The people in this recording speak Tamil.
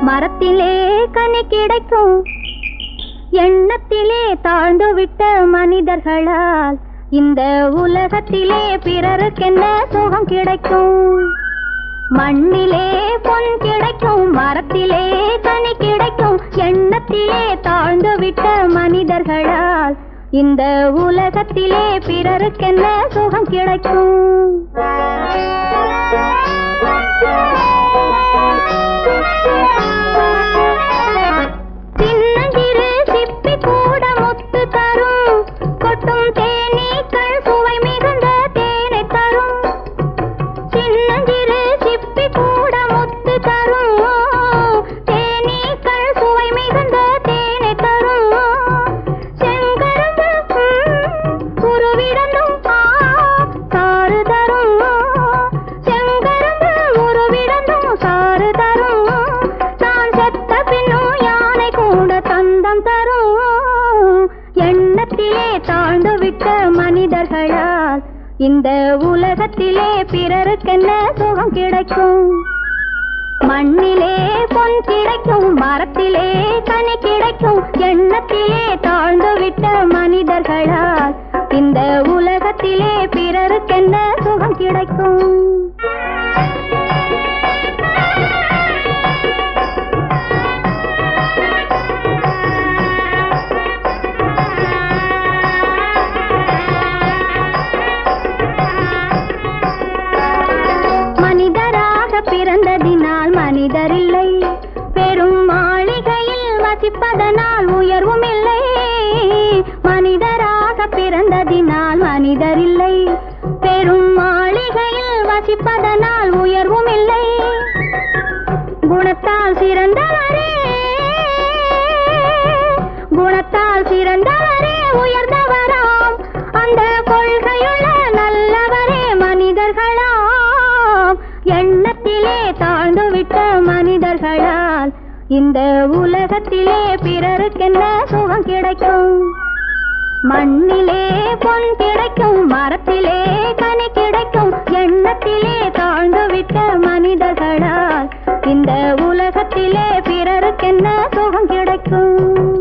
மரத்திலே கனி கிடைக்கும் எண்ணத்திலே தாழ்ந்து விட்ட மனிதர்களால் இந்த உலகத்திலே பிறருக்கென்ன சுகம் கிடைக்கும்? மண்ணிலே பொன் கிடைக்கும், மரத்திலே கனி கிடைக்கும், எண்ணத்திலே தாழ்ந்து விட்ட மனிதர்களால் இந்த உலகத்திலே பிறருக்கென்ன சுகம் கிடைக்கும்? சின்னஞ்சிறு சிப்பி கூட முத்து தரும், கொட்டும் தேனீக்கள் சுவை மிகுந்த தேனை தரும். சின்னஞ்சிறு சிப்பி கூட முத்து தரும், தேனீக்கள் சுவை மிகுந்த தேனை தரும். செங்கரும்பு உருவிடந்தும் சாறு தரும், செங்கரும்பு உருவிடந்தும் சாறு தரும். தான் செத்த பின்னும் யானை கூட தந்தம் தரும். எண்ணத்திலே தாழ்ந்து விட்ட மனிதர்களால் இந்த உலகத்திலே பிறருக்கென்ன சுகம் கிடைக்கும்? மண்ணிலே பொன் கிடைக்கும், மரத்திலே கனி கிடைக்கும், எண்ணத்திலே தாழ்ந்து விட்ட மனிதர்களால் இந்த உலகத்திலே பிறருக்கென்ன சுகம் கிடைக்கும்? பிறந்ததினால் மனிதரில்லை, பெரும் மாளிகையில் வசிப்பதனால் உயர்வும் இல்லை. மனிதராக பிறந்ததினால் மனிதரில்லை, பெரும் மாளிகையில் வசிப்பதனால் உயர்வும் இல்லை. குணத்தால் சிறந்தவரே, குணத்தால் சிறந்தவரே உயர்ந்தவராம், அந்த கொள்கையுள்ள நல்லவரே மனிதர்களாம். எண்ணத்திலே தாழ்ந்து விட்ட மனிதர்களால் இந்த உலகத்திலே பிறருக்கென்ன சுகம் கிடைக்கும்? மண்ணிலே பொன் கிடைக்கும், மரத்திலே கனி கிடைக்கும், எண்ணத்திலே தாழ்ந்து விட்ட மனிதர்களால் இந்த உலகத்திலே பிறருக்கென்ன சுகம் கிடைக்கும்?